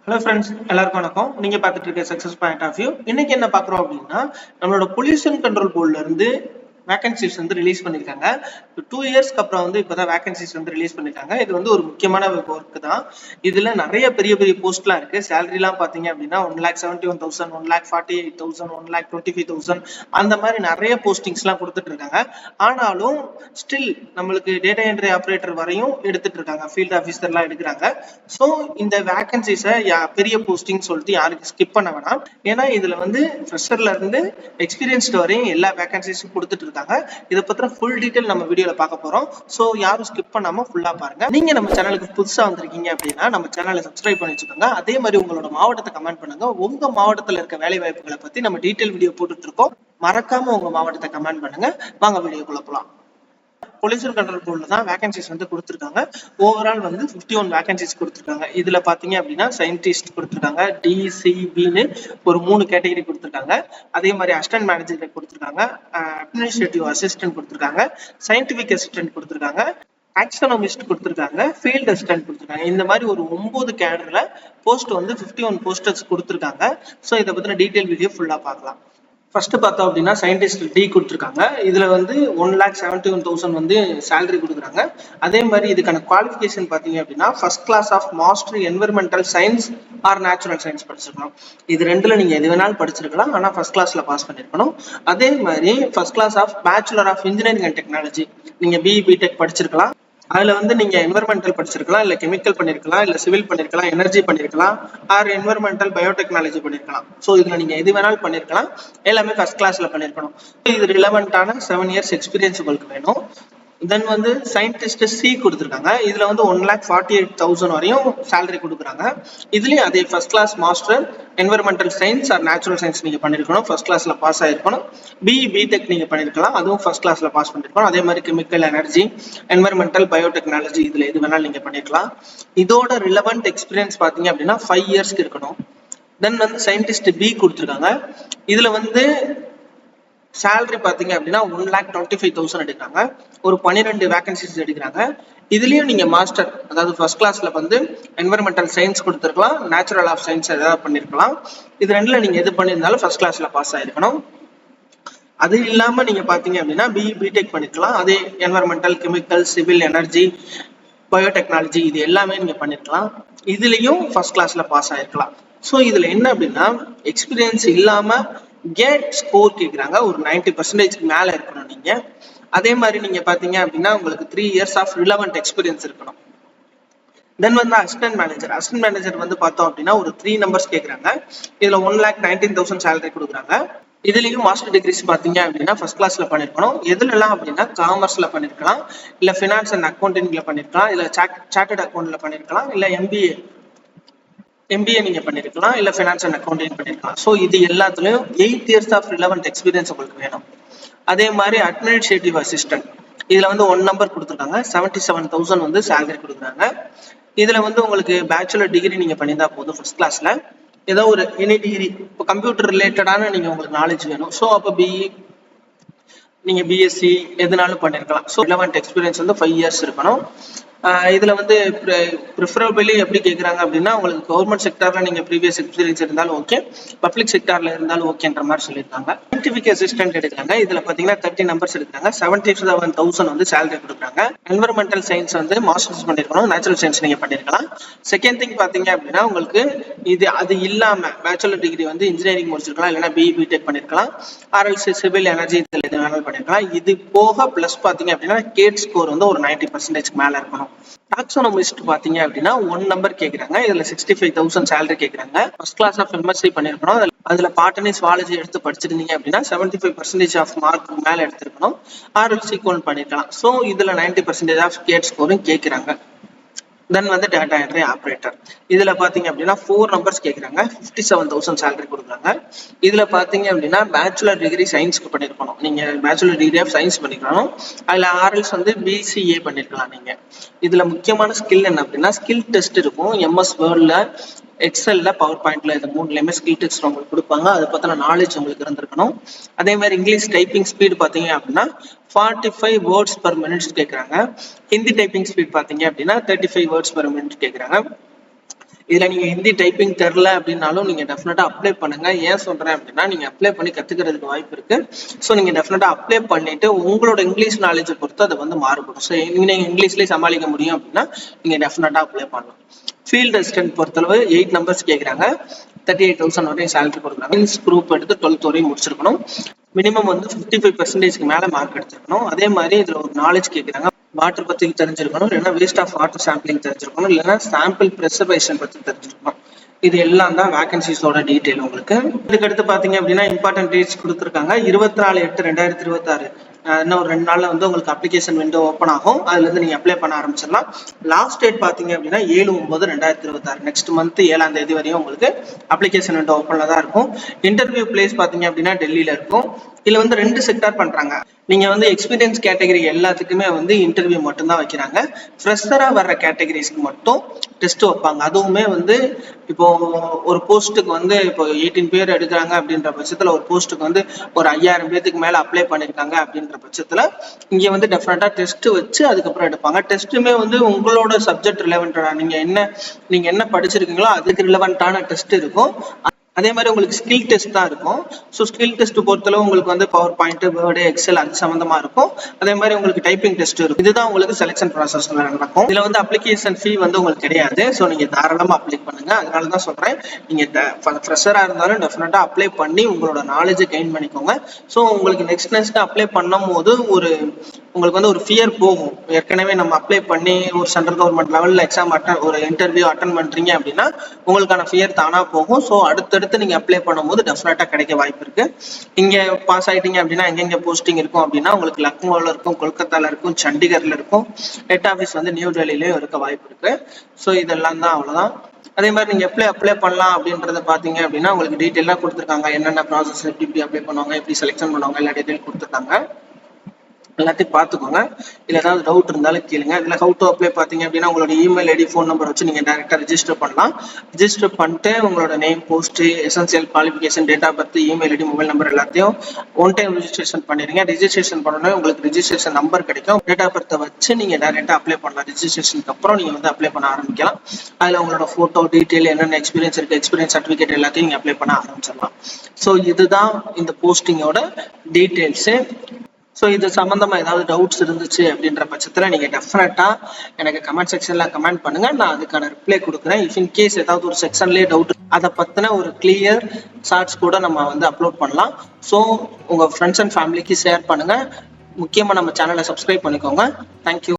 Hello friends, எல்லாருக்கும் வணக்கம். நீங்க பார்த்துட்டு இருக்க சக்சஸ் பாயிண்ட் ஆஃப் வியூ. இன்னைக்கு என்ன பார்க்குறோம் அப்படின்னா, நம்மளோட பொல்யூஷன் கண்ட்ரோல் போர்ட்ல இருந்து வேகன்சிஸ் வந்து ரிலீஸ் பண்ணியிருக்காங்க. 2 இயர்ஸ்க்கு அப்புறம் வந்து இப்போதான் வேகன்சிஸ் வந்து ரிலீஸ் பண்ணியிருக்காங்க. இது வந்து ஒரு முக்கியமான ஒர்க் தான். இதுல நிறைய பெரிய பெரிய போஸ்ட்லாம் இருக்கு. சேலரிலாம் பார்த்தீங்க அப்படின்னா 1,71,000, 1,48,000, 1,25,000 அந்த மாதிரி நிறைய போஸ்டிங்ஸ்லாம் கொடுத்துட்டு இருக்காங்க. ஆனாலும் ஸ்டில் நம்மளுக்கு டேட்டா என்ட்ரி ஆப்ரேட்டர் வரையும் எடுத்துட்டு இருக்காங்க. ஃபீல்ட் ஆஃபீஸர்லாம் எடுக்கிறாங்க. ஸோ இந்த வேகன்சிஸை பெரிய போஸ்டிங் சொல்லிட்டு யாருக்கு ஸ்கிப் பண்ண வேணாம். ஏன்னா இதுல வந்து ஃப்ரெஷர்ல இருந்து எக்ஸ்பீரியன்ஸ்டு வரையும் எல்லா வேகன்சிஸும் கொடுத்துட்டு இருக்காங்க. இதை பத்தின ஃபுல் டீடைல் நம்ம வீடியோல பார்க்க போறோம். ஸோ யாரும் ஸ்கிப் பண்ணாம ஃபுல்லா பாருங்க. நீங்க நம்ம சேனலுக்கு புதுசா வந்திருக்கீங்க அப்படின்னா நம்ம சேனலை சப்ஸ்கிரைப் பண்ணி வச்சுக்கோங்க. அதே மாதிரி உங்களோட மாவட்டத்தை கமெண்ட் பண்ணுங்க. உங்க மாவட்டத்தில் இருக்க வேலை வாய்ப்புகளை பத்தி நம்ம டீடைல் வீடியோ போட்டுட்டு இருக்கோம். மறக்காம உங்க மாவட்டத்தை கமெண்ட் பண்ணுங்க. வாங்க வீடியோக்குள்ள போலாம். பொல்யூஷன் கண்ட்ரோல் போர்ட்ல தான் வேகன்சிஸ் வந்து கொடுத்துருக்காங்க. ஓவரால் வந்து 51 வேகன்சிஸ் கொடுத்துருக்காங்க. இதுல பாத்தீங்க அப்படின்னா சயின்டிஸ்ட் கொடுத்துருக்காங்க, டிசிபின்னு ஒரு 3 கேட்டகரி கொடுத்துருக்காங்க. அதே மாதிரி அசிஸ்டன்ட் மேனேஜர் கொடுத்துருக்காங்க, அட்மினிஸ்ட்ரேட்டிவ் அசிஸ்டன்ட் கொடுத்துருக்காங்க, சயின்டிபிக் அசிஸ்டன்ட் கொடுத்துருக்காங்க, டாக்ஸானமிஸ்ட் கொடுத்துருக்காங்க, ஃபீல்ட் அசிஸ்டன்ட் கொடுத்துருக்காங்க. இந்த மாதிரி ஒரு 9 கேடர்ல போஸ்ட் வந்து 51 போஸ்டர்ஸ் கொடுத்துருக்காங்க. ஸோ இதை பத்தின டீடைல் வீடியோ ஃபுல்லா பார்க்கலாம். ஃபர்ஸ்ட் பார்த்தோம் அப்படின்னா சயின்டிஸ்ட் டி கொடுத்துருக்காங்க. இதுல வந்து 1,71,000 வந்து சேலரி கொடுக்குறாங்க. அதே மாதிரி இதுக்கான குவாலிஃபிகேஷன் பார்த்தீங்க அப்படின்னா first class of master environmental science or natural science படிச்சிருக்கணும். இது ரெண்டுல நீங்க எது வேணாலும் படிச்சிருக்கலாம், ஆனா ஃபர்ஸ்ட் கிளாஸ்ல பாஸ் பண்ணிருக்கணும். அதே மாதிரி first class of bachelor of engineering and technology நீங்க பிஇ பிடெக் படிச்சிருக்கலாம். அதுல வந்து நீங்க என்விரான்மெண்டல் படிச்சிருக்கலாம், இல்ல கெமிக்கல் பண்ணிருக்கலாம், இல்ல சிவில் பண்ணிருக்கலாம், எனர்ஜி பண்ணிருக்கலாம், ஆர் என்விரான்மெண்டல் பயோடெக்னாலஜி பண்ணிருக்கலாம். ஸோ இதுல நீங்க எது வேணாலும் பண்ணிருக்கலாம். எல்லாமே ஃபர்ஸ்ட் கிளாஸ்ல பண்ணிருக்கணும். இது ரிலவெண்டான 7 இயர்ஸ் எக்ஸ்பீரியன்ஸ் உங்களுக்கு வேணும். தென் வந்து சயின்டிஸ்ட் சி கொடுத்துருக்காங்க. இதுல வந்து 1,48,000 வரையும் சேலரி கொடுக்குறாங்க. இதுலயும் அதே first class master environmental science or natural science நீங்க பண்ணிருக்கணும், ஃபர்ஸ்ட் கிளாஸ்ல பாஸ் ஆயிருக்கணும். பிஇ பிடெக் நீங்க பண்ணிருக்கலாம், அதுவும் ஃபர்ஸ்ட் கிளாஸ்ல பாஸ் பண்ணிருக்கணும். அதே மாதிரி கெமிக்கல், எனர்ஜி, என்விரான்மெண்டல் பயோடெக்னாலஜி இதுல எது வேணாலும் நீங்க பண்ணிருக்கலாம். இதோட ரிலவெண்ட் எக்ஸ்பீரியன்ஸ் பாத்தீங்க அப்படின்னா 5 இயர்ஸ்க்கு இருக்கணும். தென் வந்து சயின்டிஸ்ட் பி கொடுத்துருக்காங்க. இதுல வந்து சேலரி பாத்தீங்க அப்படின்னா 1,25,000 எடுக்கிறாங்க. ஒரு 12 வேகன்சிஸ் எடுக்கிறாங்க. இதுலயும் நீங்க மாஸ்டர், அதாவது ஃபர்ஸ்ட் கிளாஸ்ல வந்து என்விரான்மெண்டல் சயின்ஸ் கொடுத்துருக்கலாம், நேச்சுரல் ஆஃப் சயின்ஸ் ஏதாவது பண்ணிருக்கலாம். இது ரெண்டுல நீங்க எது பண்ணியிருந்தாலும் ஃபர்ஸ்ட் கிளாஸ்ல பாஸ் ஆயிருக்கணும். அது இல்லாம நீங்க பாத்தீங்க அப்படின்னா பிஇ பிடெக் பண்ணிருக்கலாம். அதே environmental, chemical, civil, energy, biotechnology இது எல்லாமே நீங்க பண்ணிருக்கலாம். இதுலயும் ஃபர்ஸ்ட் கிளாஸ்ல பாஸ் ஆயிருக்கலாம். ஸோ இதுல என்ன அப்படின்னா எக்ஸ்பீரியன்ஸ் இல்லாம கேட் ஸ்கோர் கேட்குறாங்க. ஒரு 90% மேல இருக்கணும் நீங்க. அதே மாதிரி நீங்க பாத்தீங்க அப்படின்னா உங்களுக்கு 3 இயர்ஸ் ஆஃப் ரிலவெண்ட் எக்ஸ்பீரியன்ஸ் இருக்கணும். தென் வந்து அசிஸ்டன்ட் மேனேஜர் வந்து பார்த்தோம் அப்படின்னா ஒரு 3 நம்பர்ஸ் கேட்குறாங்க. இதுல 1,19,000 சேலரி கொடுக்குறாங்க. இதுலயும் மாஸ்டர் டிகிரிஸ் பாத்தீங்க அப்படின்னா ஃபர்ஸ்ட் கிளாஸ்ல பண்ணிருக்கணும். எதுலாம் அப்படின்னா காமர்ஸ்ல பண்ணிருக்கலாம், இல்ல ஃபினான்ஸ் அண்ட் அக்கௌண்டிங்ல பண்ணிருக்கலாம், இல்ல சார்ட்டர்ட் அக்கௌண்ட்ல பண்ணிருக்கலாம், இல்ல எம்பிஏ நீங்க பண்ணிருக்கலாம், இல்ல ஃபினான்ஸ் அண்ட் அக்கௌண்டிங் பண்ணிருக்கலாம். ஸோ இது எல்லாத்துலயும் 8 இயர்ஸ் ஆஃப் ரிலவெண்ட் எக்ஸ்பீரியன்ஸ் உங்களுக்கு வேணும். அதே மாதிரி அட்மினிஸ்ட்ரேட்டிவ் அசிஸ்டன்ட் இதுல வந்து 1 நம்பர் கொடுத்துருக்காங்க. 77,000 வந்து சேலரி கொடுக்குறாங்க. இதுல வந்து உங்களுக்கு பேச்சுலர் டிகிரி நீங்க பண்ணியிருந்தா போதும். ஃபர்ஸ்ட் கிளாஸ்ல ஏதோ ஒரு எனி டிகிரி, இப்போ கம்ப்யூட்டர் ரிலேட்டடான நீங்க உங்களுக்கு நாலேஜ் வேணும். ஸோ அப்போ பிஇ, நீங்க பிஎஸ்சி எதுனாலும் பண்ணிருக்கலாம். ஸோ ரிலவெண்ட் எக்ஸ்பீரியன்ஸ் வந்து 5 இயர்ஸ் இருக்கணும். இதுல வந்து ப்ரிஃபரபிளி எப்படி கேட்குறாங்க அப்படின்னா உங்களுக்கு கவர்மெண்ட் செக்டர்ல நீங்க ப்ரீவியஸ் எக்ஸ்பீரியன்ஸ் இருந்தாலும் ஓகே, பப்ளிக் செக்டர்ல இருந்தாலும் ஓகேன்ற மாதிரி சொல்லியிருக்காங்க. சயின்டிபிக் அசிஸ்டன்ட் எடுக்கிறாங்க. இதுல பாத்தீங்கன்னா 30 நம்பர்ஸ் எடுக்கிறாங்க. 77,000 வந்து சேலரி கொடுக்குறாங்க. என்விரான்மெண்டல் சயின்ஸ் வந்து மாஸ்டர்ஸ் பண்ணிருக்கணும், நேச்சுரல் சயின்ஸ் நீங்க பண்ணிருக்கலாம். செகண்ட் திங் பாத்தீங்க அப்படின்னா உங்களுக்கு அது இல்லாம பேச்சுலர் டிகிரி வந்து இன்ஜினியரிங் முடிச்சிருக்கலாம், இல்லைன்னா பிஇ பிடெக் பண்ணிருக்கலாம், ஆர்எல்சி சிவில் எனர்ஜி இதுல எது வேணாலும் பண்ணிருக்கலாம். இது போக பிளஸ் பாத்தீங்க அப்படின்னா கேட் ஸ்கோர் வந்து ஒரு 90% மேல இருக்கணும். டாக்ஸானமிஸ்ட் பாத்தீங்க அப்படின்னா 1 நம்பர் கேக்குறாங்க. இதுல 65,000 சேலரி கேக்குறாங்க. ஃபர்ஸ்ட் கிளாஸ் ஆஃப் எம்எஸ்சி பண்ணிருக்கணும். அதுல பாட்டனி சுவாலஜி எடுத்து படிச்சிருந்தீங்க அப்படின்னா 75% ஆஃப் மார்க் மேல எடுத்திருக்கணும். ஆர்எல்சி கோன் பண்ணிருக்கலாம். ஸோ இதுல 90% ஆஃப் கேட் ஸ்கோரும் கேக்குறாங்க. தென் வந்து டேட்டா என்ட்ரி ஆப்ரேட்டர் இதுல பாத்தீங்க அப்படின்னா 4 நம்பர்ஸ் கேக்குறாங்க. 57,000 சேலரி கொடுக்குறாங்க. இதுல பாத்தீங்க அப்படின்னா பேச்சுலர் டிகிரி சயின்ஸ்க்கு பண்ணிருக்கணும். நீங்க பேச்சுலர் டிகிரி ஆஃப் சயின்ஸ் பண்ணிருக்கணும். அதுல ஆர்எல்ஸ் வந்து பிசிஏ பண்ணிருக்கலாம் நீங்க. இதுல முக்கியமான ஸ்கில் என்ன அப்படின்னா ஸ்கில் டெஸ்ட் இருக்கும். எம்எஸ் வேர்ட்ல, எக்ஸல்ல, பவர் பாயிண்ட்ல இது 3லயுமே ஸ்கில் டெஸ்ட் உங்களுக்கு கொடுப்பாங்க. அதை பத்தின நாலேஜ் உங்களுக்கு இருந்திருக்கணும். அதே மாதிரி இங்கிலீஷ் டைப்பிங் ஸ்பீடு பாத்தீங்க அப்படின்னா 45 வேர்ட்ஸ் பர் மினிட் கேட்குறாங்க. ஹிந்தி டைப்பிங் ஸ்பீட் பாத்தீங்க அப்படின்னா 35 வேர்ட்ஸ் பர் மினிட் கேட்குறாங்க. இதுல நீங்க ஹிந்தி டைப்பிங் தெரியல அப்படின்னாலும் நீங்க டெஃபினட்டா அப்ளை பண்ணுங்க. ஏன் சொல்றேன் அப்படின்னா நீங்க அப்ளை பண்ணி கத்துக்கிறதுக்கு வாய்ப்பு இருக்கு. ஸோ நீங்க டெஃபினட்டா அப்ளை பண்ணிட்டு உங்களோட இங்கிலீஷ் நாலேஜை பொறுத்து அது வந்து மாறுபடும். ஸோ நீங்க இங்கிலீஷ்லயே சமாளிக்க முடியும் அப்படின்னா நீங்க டெஃபினட்டா அப்ளை பண்ணலாம். ஃபீல்ட் அசிஸ்டன்ட் பொறுத்தளவு 8 நம்பர்ஸ் கேட்குறாங்க. 38,000 வரையும் சேலரி கொடுக்குறாங்க. மீன்ஸ் குரூப் எடுத்து 12th வரையும் முடிச்சிருக்கணும். மினிமம் வந்து 55% மேல மார்க் எடுத்திருக்கணும். அதே மாதிரி இதுல ஒரு நாலேஜ் கேட்குறாங்க. வாட்டர் பத்தி தெரிஞ்சிருக்கணும், இல்லைன்னா வேஸ்ட் ஆஃப் வாட்டர் சாம்பிளிங் தெரிஞ்சிருக்கணும், இல்லைன்னா சாம்பிள் ப்ரிசர்வேஷன் பத்தி தெரிஞ்சிருக்கணும். இது எல்லாம் தான் வேகன்சிஸோட டீடைல் உங்களுக்கு. இதுக்கடுத்து பாத்தீங்க அப்படின்னா இம்பார்ட்டன்ட் டேட்ஸ் கொடுத்துருக்காங்க. 24/8/2026 இன்னும் ஒரு 2 நாள்ல வந்து உங்களுக்கு அப்ளிகேஷன் விண்டோ ஓப்பன் ஆகும். அதுல இருந்து நீங்க அப்ளை பண்ண ஆரம்பிச்சிடலாம். லாஸ்ட் டேட் பாத்தீங்க அப்படின்னா 7/9/2026 நெக்ஸ்ட் மந்த் 7ஆம் தேதி வரையும் உங்களுக்கு அப்ளிகேஷன் விண்டோ ஓப்பன்ல தான் இருக்கும். இன்டர்வியூ பிளேஸ் பாத்தீங்க அப்படின்னா டெல்லியில இருக்கும். இதுல வந்து 2 செக்டார் பண்றாங்க. நீங்க வந்து எக்ஸ்பீரியன்ஸ் கேட்டகரி எல்லாத்துக்குமே வந்து இன்டர்வியூ மட்டும் தான் வைக்கிறாங்க. ஃப்ரெஷரா வர்ற கேட்டகரிஸ்க்கு மட்டும் டெஸ்ட் வைப்பாங்க. அதுவுமே வந்து இப்போ ஒரு போஸ்ட்டுக்கு வந்து இப்போ 18 பேர் எடுக்கிறாங்க அப்படின்ற பட்சத்துல ஒரு போஸ்ட்டுக்கு வந்து ஒரு 5000 பேருக்கு மேல அப்ளை பண்ணிருக்காங்க அப்படின்ற பட்சத்துல இங்க வந்து டெஃபினட்டா டெஸ்ட் வச்சு அதுக்கப்புறம் எடுப்பாங்க. டெஸ்ட்டுமே வந்து உங்களோட சப்ஜெக்ட் ரிலவெண்டா நீங்க என்ன படிச்சிருக்கீங்களோ அதுக்கு ரிலவெண்டான டெஸ்ட் இருக்கும். அதே மாதிரி உங்களுக்கு ஸ்கில் டெஸ்ட் தான் இருக்கும். ஸோ ஸ்கில் டெஸ்ட் பொறுத்தளவு உங்களுக்கு வந்து பவர் பாயிண்ட், வேர்டு, எக்ஸல் அது சம்பந்தமா இருக்கும். அதே மாதிரி உங்களுக்கு டைப்பிங் டெஸ்ட் இருக்கும். இதுதான் உங்களுக்கு செலெக்ஷன் ப்ராசஸ்ல நடக்கும். இதுல வந்து அப்ளிகேஷன் ஃபீ வந்து உங்களுக்கு கிடையாது. ஸோ நீங்க தாராளமா அப்ளை பண்ணுங்க. அதனால தான் சொல்றேன், நீங்க ஃப்ரெஷரா இருந்தாலும் டெஃபினட்டா அப்ளை பண்ணி உங்களோட நாலேஜை கெயின் பண்ணிக்கோங்க. ஸோ உங்களுக்கு நெக்ஸ்ட் அப்ளை பண்ணும் போது உங்களுக்கு வந்து ஒரு ஃபியர் போகும். ஏற்கனவே நம்ம அப்ளை பண்ணி ஒரு சென்ட்ரல் கவர்மெண்ட் லெவல்ல எக்ஸாம் ஒரு இன்டர்வியூ அட்டன் பண்றீங்க அப்படின்னா உங்களுக்கான ஃபியர் தானா போகும். ஸோ அடுத்தடுத்து நீங்க அப்ளை பண்ணும்போது டெஃபினட்டா கிடைக்க வாய்ப்பு இருக்கு. இங்க பாஸ் ஆயிட்டீங்க அப்படின்னா எங்கெங்க போஸ்டிங் இருக்கும் அப்படின்னா உங்களுக்கு லக்னோல இருக்கும், கொல்கத்தால இருக்கும், சண்டிகர்ல இருக்கும். ஹெட் ஆஃபீஸ் வந்து நியூ டெல்லியிலயும் இருக்க வாய்ப்பு இருக்கு. ஸோ இதெல்லாம் தான், அவ்வளவுதான். அதே மாதிரி நீங்க அப்ளை பண்ணலாம் அப்படின்றத பாத்தீங்க அப்படின்னா உங்களுக்கு டீட்டெயிலாக கொடுத்துருக்காங்க. என்னென்ன ப்ராசஸ், எப்படி அப்ளை பண்ணுவாங்க, எப்படி செலெக்ஷன் பண்ணுவாங்க, எல்லா டீட்டெயில் கொடுத்துருக்காங்க. எல்லாத்தையும் பார்த்துக்கோங்க. இல்லை ஏதாவது டவுட் இருந்தாலும் கேளுங்க. இதில் ஹவு டு அப்ளை பார்த்தீங்க அப்படின்னா உங்களோட இமெயில் ஐடி, ஃபோன் நம்பர் வச்சு நீங்கள் டேரெக்டாக ரிஜிஸ்டர் பண்ணலாம். ரிஜிஸ்டர் பண்ணிட்டு உங்களோட name, post, essential qualification, date of birth, email ID, mobile number எல்லாத்தையும் ஒன் டைம் ரிஜிஸ்ட்ரேஷன் பண்ணிடுங்க. ரிஜிஸ்ட்ரேஷன் பண்ணணும் உங்களுக்கு ரிஜிஸ்ட்ரேஷன் நம்பர் கிடைக்கும். டேட் ஆஃப் பர்த்தை வச்சு நீங்கள் டேரெக்டாக அப்ளை பண்ணலாம். ரிஜிஸ்ட்ரேஷனுக்கு அப்புறம் நீங்கள் வந்து அப்ளை பண்ண ஆரம்பிக்கலாம். அதில் உங்களோட ஃபோட்டோ, டீட்டெயில், என்னென்ன எக்ஸ்பீரியன்ஸ் இருக்குது, எக்ஸ்பீரியன்ஸ் சர்டிஃபிகேட் எல்லாத்தையும் நீங்கள் அப்ளை பண்ண ஆரம்பிச்சிடலாம். ஸோ இதுதான் இந்த போஸ்டிங்கோட டீட்டெயில்ஸு. ஸோ இது சம்மந்தமா ஏதாவது டவுட்ஸ் இருந்துச்சு அப்படின்ற பட்சத்தில் நீங்கள் டெஃபினட்டா எனக்கு கமெண்ட் செக்ஷன்ல கமெண்ட் பண்ணுங்க. நான் அதுக்கான ரிப்ளை கொடுக்குறேன். இஃப் இன் கேஸ் ஏதாவது ஒரு செக்ஷன்லேயே டவுட் அதை பற்றின ஒரு கிளியர் ஷார்ட்ஸ் கூட நம்ம வந்து அப்லோட் பண்ணலாம். ஸோ உங்கள் ஃப்ரெண்ட்ஸ் அண்ட் ஃபேமிலிக்கு ஷேர் பண்ணுங்க. முக்கியமாக நம்ம சேனலை சப்ஸ்கிரைப் பண்ணிக்கோங்க. தேங்க்யூ.